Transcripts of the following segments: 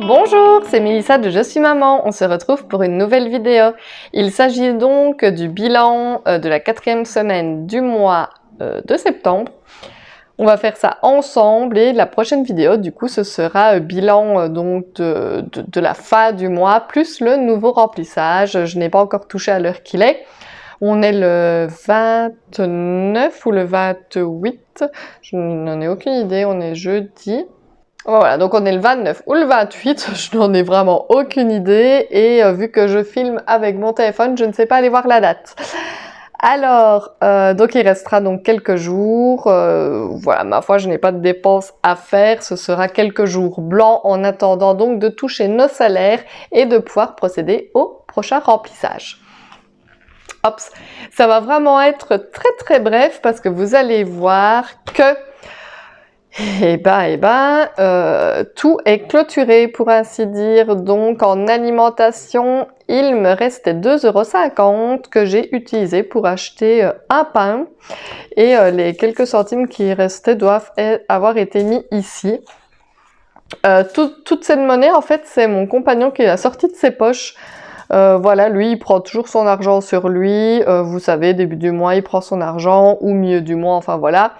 Bonjour, c'est Mélissa de Je suis maman, on se retrouve pour une nouvelle vidéo. Il s'agit donc du bilan de la 4e semaine du mois de septembre. On va faire ça ensemble et la prochaine vidéo du coup ce sera bilan donc de la fin du mois plus le nouveau remplissage. Je n'ai pas encore touché à l'heure qu'il est. On est le 29 ou le 28, je n'en ai aucune idée, on est jeudi. Voilà, donc on est le 29 ou le 28, je n'en ai vraiment aucune idée et vu que je filme avec mon téléphone, je ne sais pas aller voir la date. Alors, donc il restera donc quelques jours, voilà, ma foi, je n'ai pas de dépenses à faire, ce sera quelques jours blancs en attendant donc de toucher nos salaires et de pouvoir procéder au prochain remplissage. Hop, ça va vraiment être très bref parce que vous allez voir que tout est clôturé pour ainsi dire. Donc en alimentation, il me restait 2,50 € que j'ai utilisé pour acheter un pain et les quelques centimes qui restaient doivent avoir été mis ici. Toute cette monnaie, en fait, c'est mon compagnon qui l'a sortie de ses poches. Voilà, lui, il prend toujours son argent sur lui. Vous savez, début du mois, il prend son argent, ou milieu du mois, enfin voilà.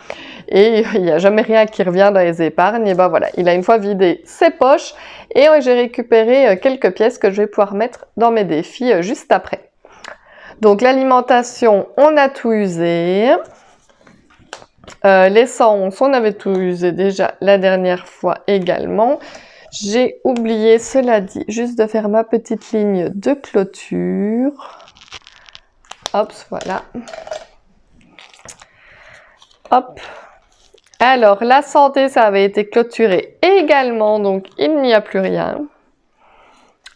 Et il n'y a jamais rien qui revient dans les épargnes. Et ben voilà, il a une fois vidé ses poches. Et j'ai récupéré quelques pièces que je vais pouvoir mettre dans mes défis juste après. Donc l'alimentation, on a tout usé. L'essence, on avait tout usé déjà la dernière fois également. J'ai oublié, cela dit, juste de faire ma petite ligne de clôture. Hop, voilà. Hop. Alors, la santé, ça avait été clôturé également, donc il n'y a plus rien.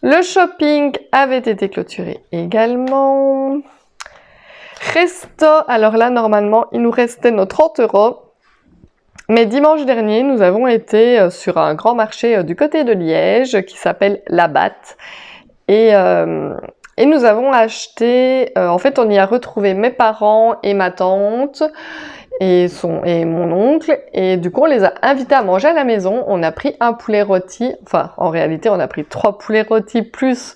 Le shopping avait été clôturé également. Resto, alors là, normalement, il nous restait nos 30 €. Mais dimanche dernier, nous avons été sur un grand marché du côté de Liège qui s'appelle La Batte. Et nous avons acheté, en fait on y a retrouvé mes parents et ma tante et mon oncle. Et du coup on les a invités à manger à la maison. On a pris un poulet rôti, enfin en réalité on a pris 3 poulets rôtis plus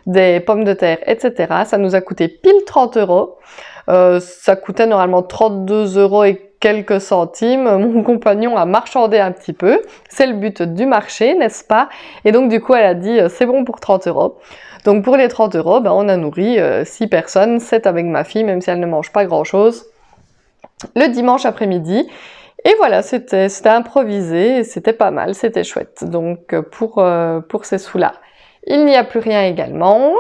des pommes de terre, etc. Ça nous a coûté pile 30 €. Ça coûtait normalement 32 € et quelques centimes. Mon compagnon a marchandé un petit peu. C'est le but du marché, n'est-ce pas? Et donc du coup, elle a dit c'est bon pour 30 €. Donc pour les 30 €, ben, on a nourri 6 personnes, 7 avec ma fille, même si elle ne mange pas grand-chose, le dimanche après-midi. Et voilà, c'était improvisé, c'était pas mal, c'était chouette. Donc pour ces sous-là, il n'y a plus rien également.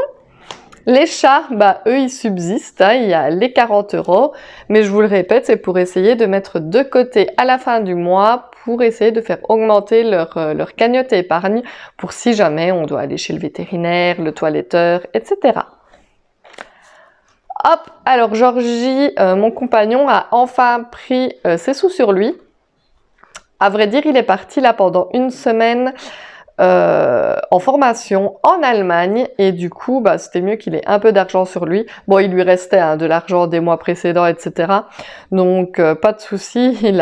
Les chats, bah eux ils subsistent, hein, il y a les 40 €, mais je vous le répète, c'est pour essayer de mettre de côté à la fin du mois pour essayer de faire augmenter leur cagnotte épargne pour si jamais on doit aller chez le vétérinaire, le toiletteur, etc. Hop, alors Georgie, mon compagnon, a enfin pris ses sous sur lui. À vrai dire, il est parti là pendant une semaine en formation en Allemagne et du coup bah, c'était mieux qu'il ait un peu d'argent sur lui. Bon, il lui restait hein, de l'argent des mois précédents, etc. Donc pas de souci, il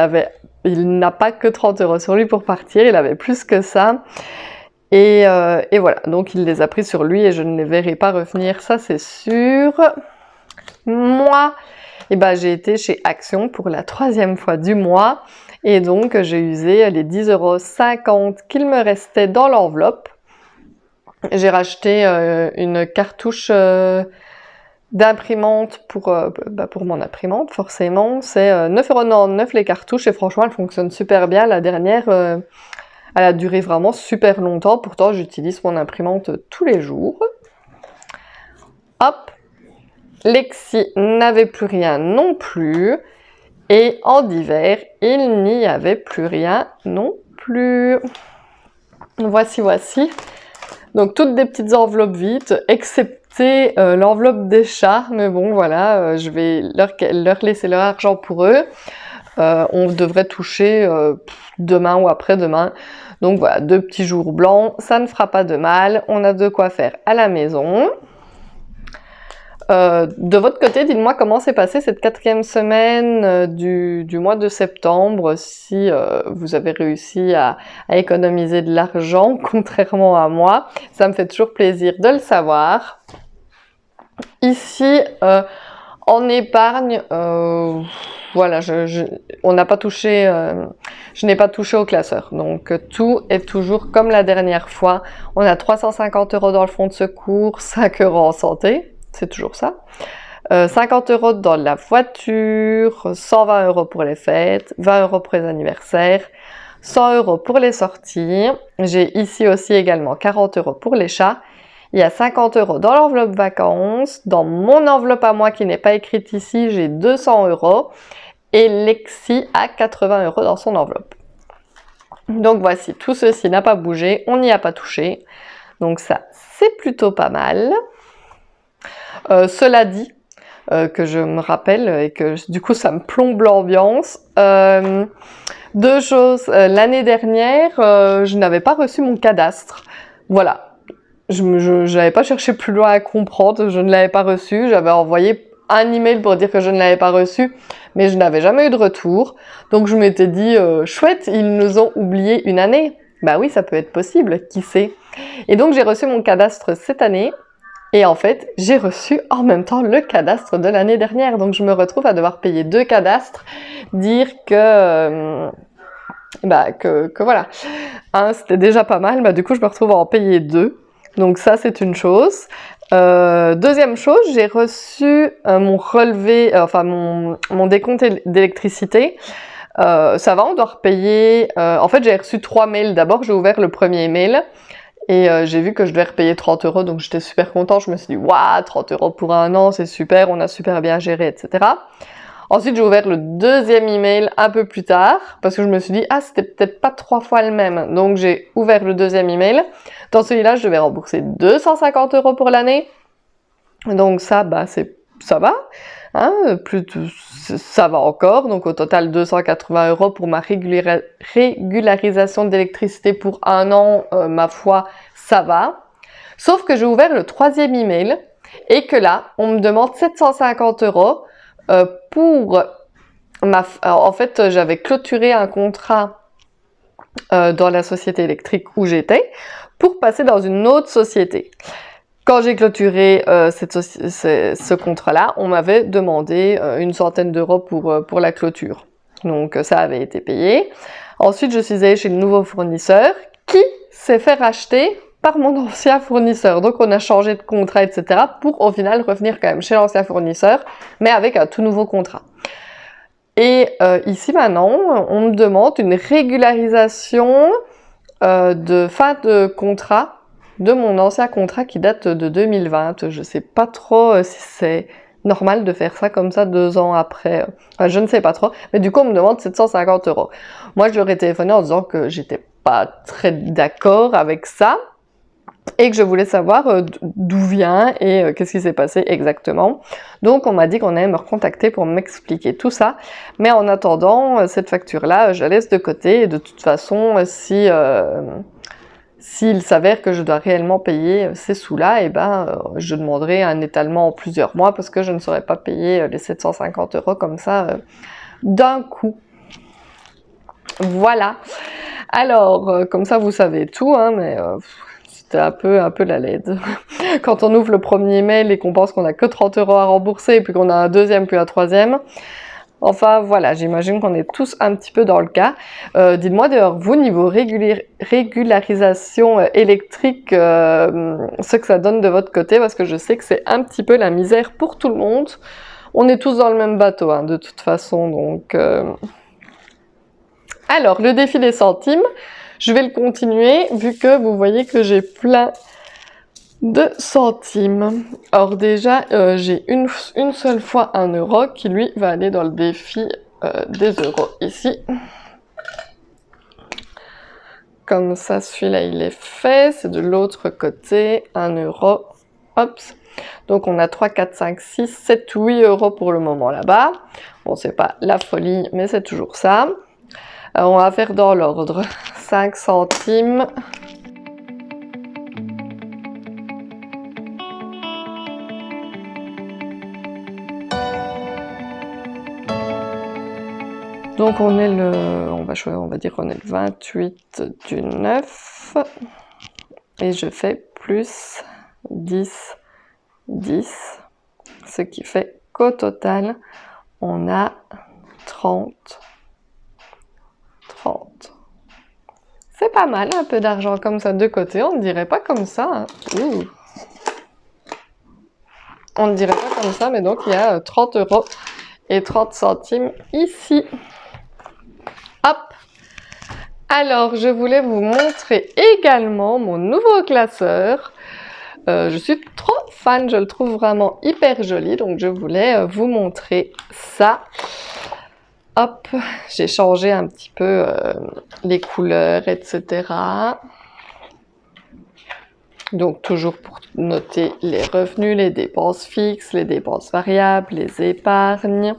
n'a pas que 30 € sur lui pour partir, il avait plus que ça. Et voilà, donc il les a pris sur lui et je ne les verrai pas revenir, ça c'est sûr. Moi, eh ben, j'ai été chez Action pour la 3e fois du mois. Et donc, j'ai usé les 10,50 € qu'il me restait dans l'enveloppe. J'ai racheté une cartouche d'imprimante pour mon imprimante, forcément. C'est 9,99 € les cartouches et franchement, elles fonctionnent super bien. La dernière, elle a duré vraiment super longtemps. Pourtant, j'utilise mon imprimante tous les jours. Hop. Lexi n'avait plus rien non plus. Et en hiver, il n'y avait plus rien non plus. Voici. Donc toutes des petites enveloppes vides, excepté l'enveloppe des chats. Mais bon, voilà, je vais leur laisser leur argent pour eux. On devrait toucher demain ou après-demain. Donc voilà, 2 petits jours blancs, ça ne fera pas de mal. On a de quoi faire à la maison. De votre côté, dites-moi comment s'est passée cette 4e semaine du mois de septembre, si vous avez réussi à économiser de l'argent, contrairement à moi. Ça me fait toujours plaisir de le savoir. Ici, en épargne, voilà, on n'a pas touché, je n'ai pas touché au classeur. Donc tout est toujours comme la dernière fois. On a 350 € dans le fonds de secours, 5 € en santé, c'est toujours ça. 50 € dans la voiture, 120 € pour les fêtes, 20 € pour les anniversaires, 100 € pour les sorties. J'ai ici aussi également 40 € pour les chats. Il y a 50 € dans l'enveloppe vacances. Dans mon enveloppe à moi qui n'est pas écrite ici, j'ai 200 € et Lexi a 80 € dans son enveloppe. Donc voici, tout ceci n'a pas bougé, on n'y a pas touché. Donc ça, c'est plutôt pas mal. Cela dit, que je me rappelle et que du coup ça me plombe l'ambiance. Deux choses. L'année dernière, je n'avais pas reçu mon cadastre. Voilà. Je n'avais pas cherché plus loin à comprendre, je ne l'avais pas reçu, j'avais envoyé un email pour dire que je ne l'avais pas reçu, mais je n'avais jamais eu de retour. Donc je m'étais dit, chouette, ils nous ont oublié une année. Bah oui, ça peut être possible, qui sait. Et donc j'ai reçu mon cadastre cette année, et en fait, j'ai reçu en même temps le cadastre de l'année dernière. Donc je me retrouve à devoir payer 2 cadastres, dire que... que voilà. C'était déjà pas mal, du coup je me retrouve à en payer 2. Donc ça, c'est une chose. Deuxième chose, j'ai reçu mon relevé, mon décompte d'électricité. Ça va, on doit repayer. En fait, j'ai reçu 3 mails. D'abord, j'ai ouvert le premier mail et j'ai vu que je devais repayer 30 €. Donc j'étais super contente. Je me suis dit, waouh, 30 € pour un an, c'est super, on a super bien géré, etc. Ensuite, j'ai ouvert le deuxième email un peu plus tard, parce que je me suis dit, c'était peut-être pas 3 fois le même. Donc, j'ai ouvert le deuxième email. Dans celui-là, je devais rembourser 250 € pour l'année. Donc ça, ça va. Hein, ça va encore. Donc, au total, 280 € pour ma régularisation d'électricité pour un an. Ma foi, ça va. Sauf que j'ai ouvert le troisième email et que là, on me demande 750 € pour en fait, j'avais clôturé un contrat dans la société électrique où j'étais pour passer dans une autre société. Quand j'ai clôturé ce contrat-là, on m'avait demandé une centaine d'euros pour la clôture. Donc ça avait été payé. Ensuite, je suis allée chez le nouveau fournisseur qui s'est fait racheter par mon ancien fournisseur. Donc on a changé de contrat, etc. pour au final revenir quand même chez l'ancien fournisseur, mais avec un tout nouveau contrat. Et ici maintenant, on me demande une régularisation de fin de contrat de mon ancien contrat qui date de 2020. Je sais pas trop si c'est normal de faire ça comme ça 2 ans après. Je ne sais pas trop. Mais du coup, on me demande 750 €. Moi, je leur ai téléphoné en disant que j'étais pas très d'accord avec ça et que je voulais savoir d'où vient et qu'est-ce qui s'est passé exactement. Donc on m'a dit qu'on allait me recontacter pour m'expliquer tout ça, mais en attendant, cette facture-là, je la laisse de côté, et de toute façon, s'il s'avère que je dois réellement payer ces sous-là, je demanderai un étalement en plusieurs mois, parce que je ne saurais pas payer les 750 € comme ça d'un coup. Voilà. Alors, comme ça vous savez tout, hein, mais... c'était un peu la laide. Quand on ouvre le premier email et qu'on pense qu'on a que 30 € à rembourser, et puis qu'on a un deuxième puis un troisième. Enfin voilà, j'imagine qu'on est tous un petit peu dans le cas. Dites-moi d'ailleurs, vous, niveau régularisation électrique, ce que ça donne de votre côté, parce que je sais que c'est un petit peu la misère pour tout le monde. On est tous dans le même bateau, hein, de toute façon, donc... Alors, le défi des centimes. Je vais le continuer, vu que vous voyez que j'ai plein de centimes. Alors déjà, j'ai une seule fois 1 € qui, lui, va aller dans le défi des euros, ici. Comme ça, celui-là, il est fait. C'est de l'autre côté, 1 €. Hop. Donc, on a 3, 4, 5, 6, 7, 8 € pour le moment là-bas. Bon, c'est pas la folie, mais c'est toujours ça. On va faire dans l'ordre. 5 centimes. Donc on est on va dire qu'on est le 28 du 9 et je fais plus 10, 10, ce qui fait qu'au total, on a 30, 30. C'est pas mal, un peu d'argent comme ça de côté, on ne dirait pas comme ça. Hein. On ne dirait pas comme ça, mais donc il y a 30 € et 30 centimes ici. Hop! Alors, je voulais vous montrer également mon nouveau classeur. Je suis trop fan, je le trouve vraiment hyper joli, donc je voulais vous montrer ça. Hop, j'ai changé un petit peu les couleurs, etc. Donc toujours pour noter les revenus, les dépenses fixes, les dépenses variables, les épargnes,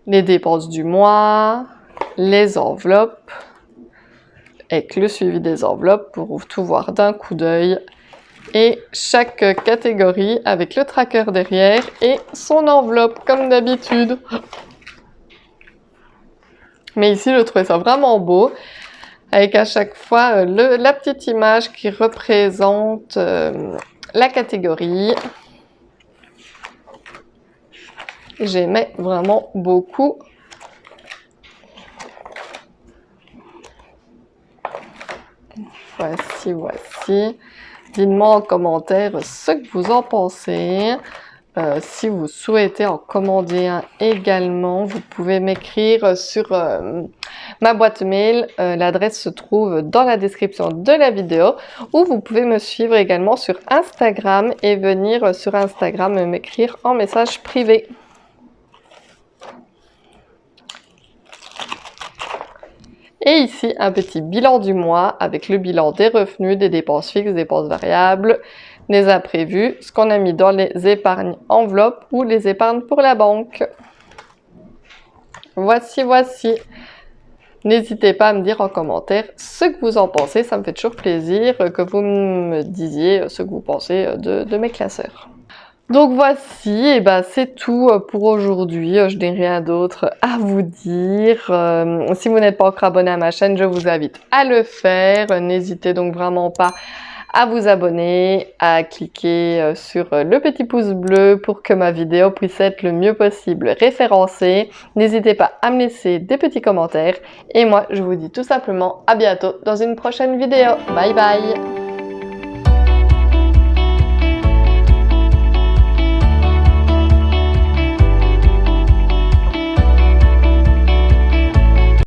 les dépenses du mois, les enveloppes, avec le suivi des enveloppes pour tout voir d'un coup d'œil. Et chaque catégorie avec le tracker derrière et son enveloppe comme d'habitude. Mais ici, je trouvais ça vraiment beau, avec à chaque fois la petite image qui représente la catégorie. J'aimais vraiment beaucoup. Voici. Dites-moi en commentaire ce que vous en pensez. Si vous souhaitez en commander un également, vous pouvez m'écrire sur ma boîte mail. L'adresse se trouve dans la description de la vidéo. Ou vous pouvez me suivre également sur Instagram et venir sur Instagram m'écrire en message privé. Et ici, un petit bilan du mois avec le bilan des revenus, des dépenses fixes, des dépenses variables, les imprévus, ce qu'on a mis dans les épargnes enveloppes ou les épargnes pour la banque. Voici. N'hésitez pas à me dire en commentaire ce que vous en pensez, ça me fait toujours plaisir que vous me disiez ce que vous pensez de mes classeurs. Donc voici, et ben c'est tout pour aujourd'hui. Je n'ai rien d'autre à vous dire. Si vous n'êtes pas encore abonné à ma chaîne, je vous invite à le faire. N'hésitez donc vraiment pas à vous abonner, à cliquer sur le petit pouce bleu pour que ma vidéo puisse être le mieux possible référencée. N'hésitez pas à me laisser des petits commentaires. Et moi, je vous dis tout simplement à bientôt dans une prochaine vidéo. Bye bye!